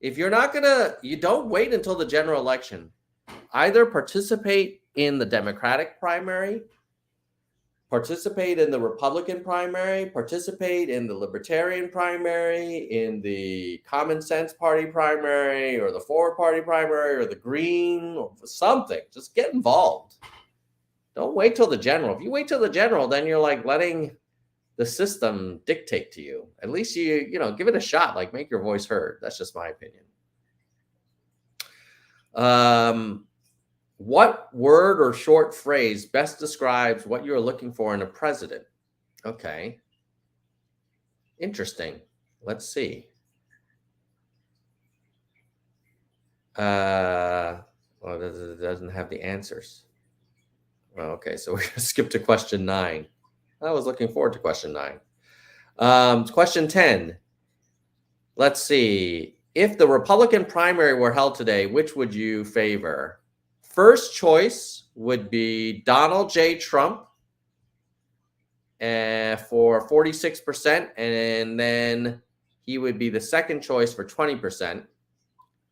If you're not you don't wait until the general election. Either participate in the Democratic primary, participate in the Republican primary, participate in the Libertarian primary, in the Common Sense Party primary, or the Forward Party primary, or the Green, or something. Just get involved. Don't wait till the general. If you wait till the general, then you're like letting the system dictate to you. At least you give it a shot, like make your voice heard. That's just my opinion. What word or short phrase best describes what you're looking for in a president? Okay. Interesting. Let's see. Well, it doesn't have the answers. Okay, so we're going to skip to question 9. I was looking forward to question 9. Question 10. Let's see. If the Republican primary were held today, which would you favor? First choice would be Donald J. Trump for 46%, and then he would be the second choice for 20%.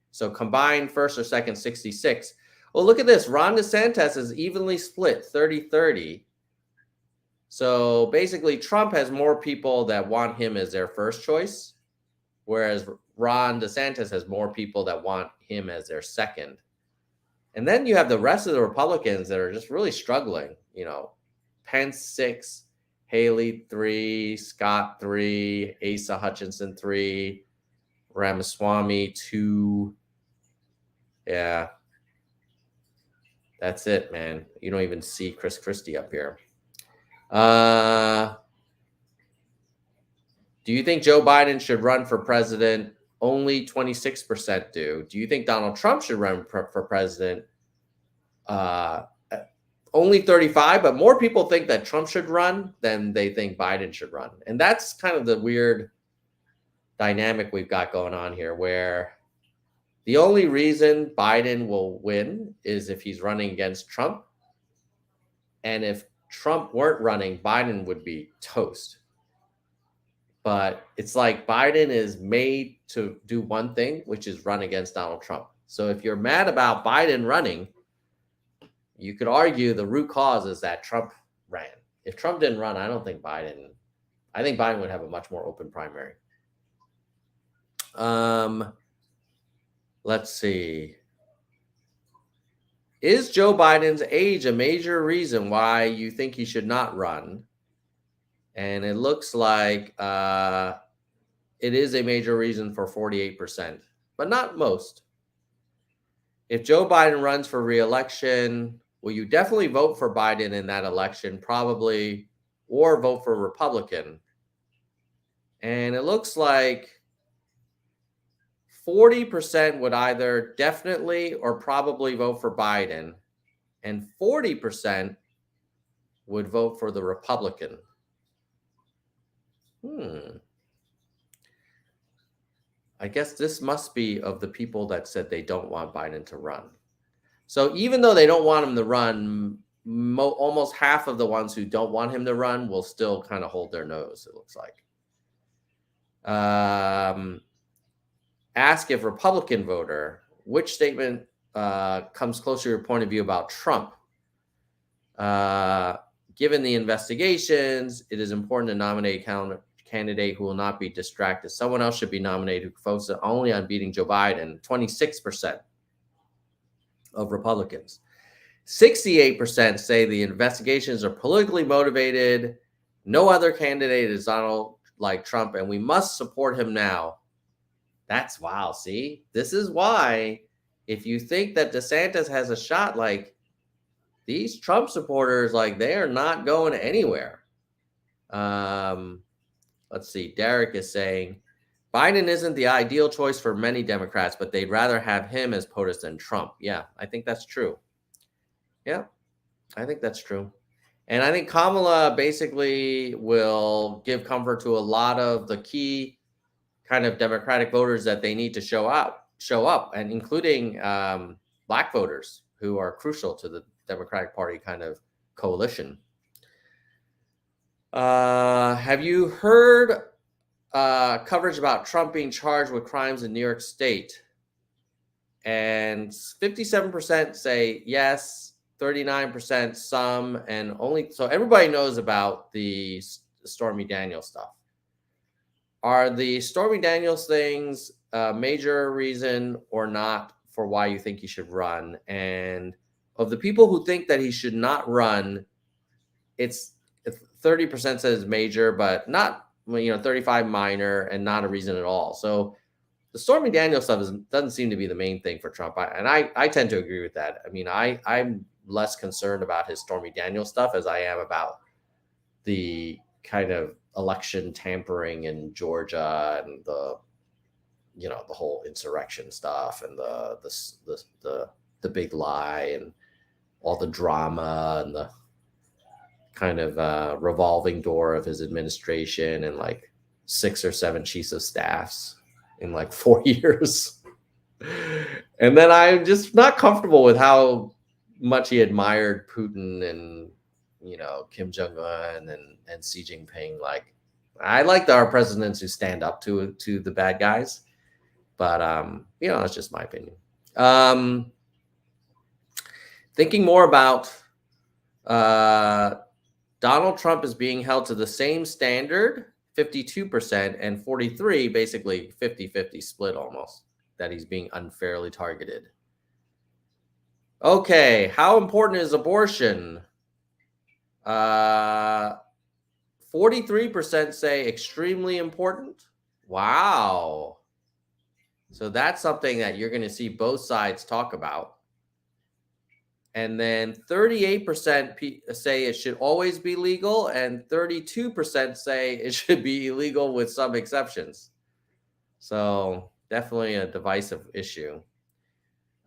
So combined first or second, 66. Well, look at this. Ron DeSantis is evenly split, 30-30. So basically, Trump has more people that want him as their first choice, whereas Ron DeSantis has more people that want him as their second. And then you have the rest of the Republicans that are just really struggling. Pence 6, Haley 3, Scott 3, Asa Hutchinson 3, Ramaswamy 2. Yeah. That's it, man. You don't even see Chris Christie up here. Do you think Joe Biden should run for president? Only 26% do. Do you think Donald Trump should run for president? Only 35%, but more people think that Trump should run than they think Biden should run. And that's kind of the weird dynamic we've got going on here, where the only reason Biden will win is if he's running against Trump. And if Trump weren't running, Biden would be toast. But it's like Biden is made to do one thing, which is run against Donald Trump. So if you're mad about Biden running, you could argue the root cause is that Trump ran. If Trump didn't run, I think Biden would have a much more open primary. Let's see. Is Joe Biden's age a major reason why you think he should not run? And it looks like it is a major reason for 48%, but not most. If Joe Biden runs for re-election, will you definitely vote for Biden in that election? Probably, or vote for Republican. And it looks like 40% would either definitely or probably vote for Biden, and 40% would vote for the Republican. I guess this must be of the people that said they don't want Biden to run. So even though they don't want him to run, almost half of the ones who don't want him to run will still kind of hold their nose, it looks like. Ask if Republican voter, which statement comes closer to your point of view about Trump? Given the investigations, it is important to nominate a candidate who will not be distracted. Someone else should be nominated who focuses only on beating Joe Biden. 26% of Republicans. 68% say the investigations are politically motivated. No other candidate is Donald like Trump, and we must support him now. That's wow. See, this is why if you think that Desantis has a shot, like these Trump supporters, like they are not going anywhere. Let's see. Derek is saying Biden isn't the ideal choice for many Democrats, but they'd rather have him as POTUS than Trump. Yeah, I think that's true. Yeah, I think that's true. And I think Kamala basically will give comfort to a lot of the key kind of Democratic voters that they need to show up, and including Black voters who are crucial to the Democratic Party kind of coalition. Have you heard coverage about Trump being charged with crimes in New York State? And 57% say yes, 39% some, and only so everybody knows about the Stormy Daniels stuff. Are the Stormy Daniels things a major reason or not for why you think he should run? And of the people who think that he should not run, it's 30% says major, but not, 35 minor, and not a reason at all. So the Stormy Daniels stuff doesn't seem to be the main thing for Trump. I tend to agree with that. I mean, I'm less concerned about his Stormy Daniels stuff as I am about the kind of election tampering in Georgia and the whole insurrection stuff and the big lie and all the drama and the kind of revolving door of his administration and like 6 or 7 chiefs of staffs in like 4 years. And then I'm just not comfortable with how much he admired Putin and Kim Jong-un and Xi Jinping. Like, I like our presidents who stand up to the bad guys, but that's just my opinion. Thinking more about Donald Trump is being held to the same standard, 52%, and 43, basically 50-50 split almost, that he's being unfairly targeted. Okay, how important is abortion? 43% say extremely important. Wow. So that's something that you're going to see both sides talk about. And then 38% say it should always be legal, and 32% say it should be illegal with some exceptions. So definitely a divisive issue.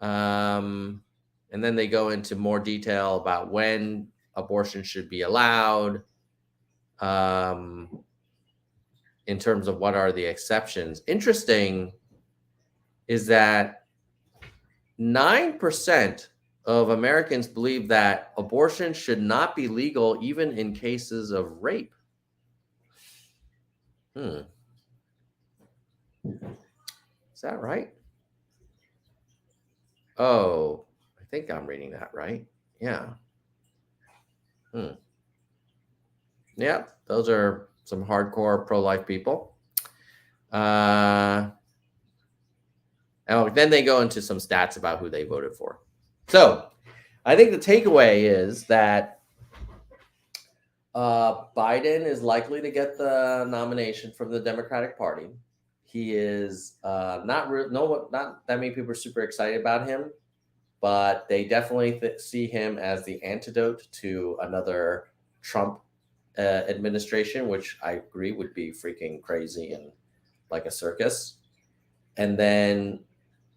And then they go into more detail about when abortion should be allowed, in terms of what are the exceptions. Interesting is that 9% of Americans believe that abortion should not be legal even in cases of rape. Is that right? Oh, I think I'm reading that right. Yeah. Yeah, those are some hardcore pro-life people. And then they go into some stats about who they voted for. So I think the takeaway is that Biden is likely to get the nomination from the Democratic Party. He is not not that many people are super excited about him, but they definitely see him as the antidote to another Trump administration, which I agree would be freaking crazy and like a circus. And then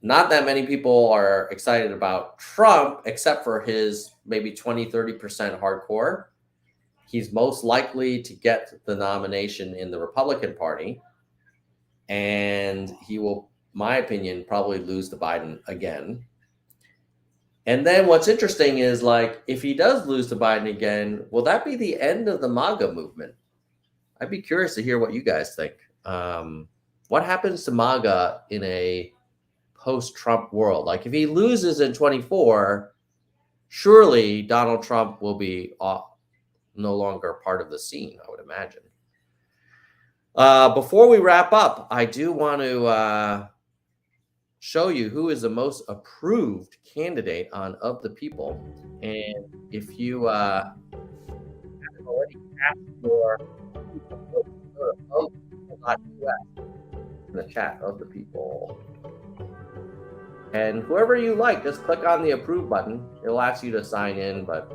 not that many people are excited about Trump, except for his maybe 20-30% hardcore. He's most likely to get the nomination in the Republican Party. And he will, my opinion, probably lose to Biden again. And then what's interesting is, like, if he does lose to Biden again, will that be the end of the MAGA movement? I'd be curious to hear what you guys think. What happens to MAGA in a post-Trump world? Like, if he loses in 24, surely Donald Trump will be no longer part of the scene, I would imagine. Before we wrap up, I do want to show you who is the most approved candidate on Of the People. And if you haven't already cast your vote in the chat, Of the People. And whoever you like, just click on the approve button. It'll ask you to sign in, but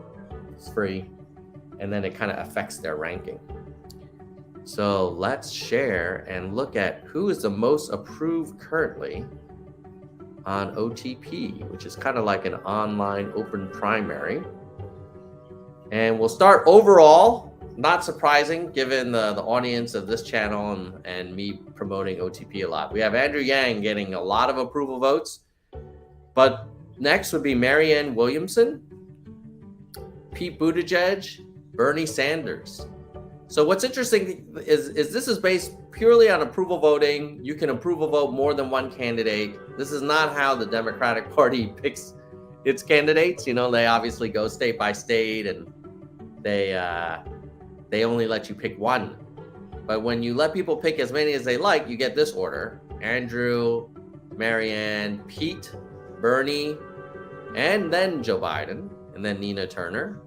it's free. And then it kind of affects their ranking. So let's share and look at who is the most approved currently on OTP, which is kind of like an online open primary. And we'll start overall, not surprising given the audience of this channel and me promoting OTP a lot. We have Andrew Yang getting a lot of approval votes, but next would be Marianne Williamson, Pete Buttigieg, Bernie Sanders. So what's interesting is this is based purely on approval voting. You can approval vote more than one candidate. This is not how the Democratic Party picks its candidates. You know, they obviously go state by state, and they only let you pick one. But when you let people pick as many as they like, you get this order: Andrew, Marianne, Pete, Bernie, and then Joe Biden, and then Nina Turner.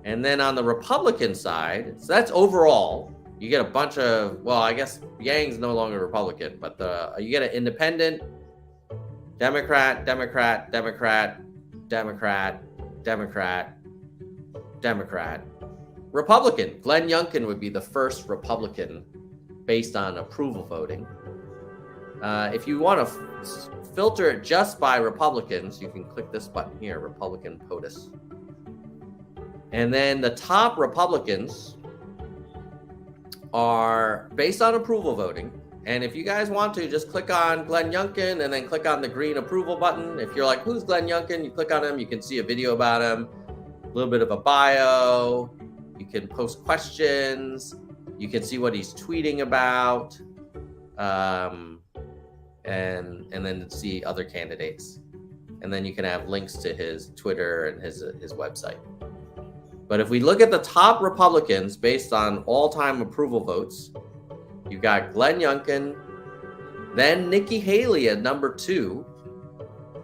And then on the Republican side, so that's overall, you get a bunch of, well, I guess Yang's no longer Republican, but you get an independent, Democrat, Democrat, Democrat, Democrat, Democrat, Democrat, Republican. Glenn Youngkin would be the first Republican based on approval voting. If you want to filter it just by Republicans, you can click this button here, Republican POTUS. And then the top Republicans are based on approval voting. And if you guys want to, just click on Glenn Youngkin and then click on the green approval button. If you're like, who's Glenn Youngkin? You click on him, you can see a video about him, a little bit of a bio. You can post questions. You can see what he's tweeting about. And then see other candidates. And then you can have links to his Twitter and his website. But if we look at the top Republicans based on all-time approval votes, you've got Glenn Youngkin, then Nikki Haley at number 2,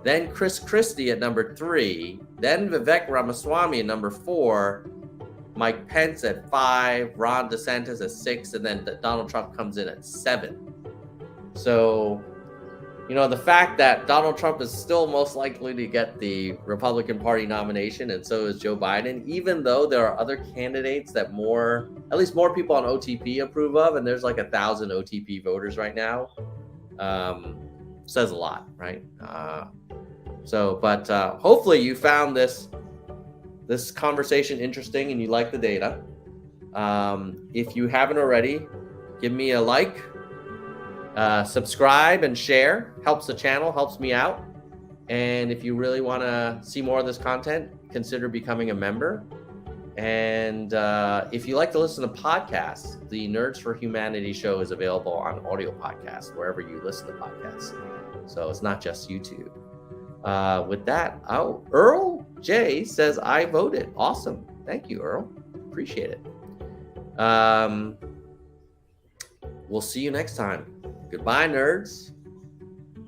then Chris Christie at number 3, then Vivek Ramaswamy at number 4, Mike Pence at 5, Ron DeSantis at 6, and then Donald Trump comes in at 7. So, you know, the fact that Donald Trump is still most likely to get the Republican Party nomination, and so is Joe Biden, even though there are other candidates that at least more people on OTP approve of, and there's like 1,000 OTP voters right now, says a lot, right? But hopefully you found this conversation interesting and you like the data. If you haven't already, give me a like. Subscribe and share, helps the channel, helps me out. And if you really want to see more of this content, consider becoming a member. And if you like to listen to podcasts, the Nerds for Humanity show is available on audio podcasts, wherever you listen to podcasts. So it's not just YouTube. With that, Earl J says, I voted. Awesome. Thank you, Earl. Appreciate it. We'll see you next time. Goodbye, nerds.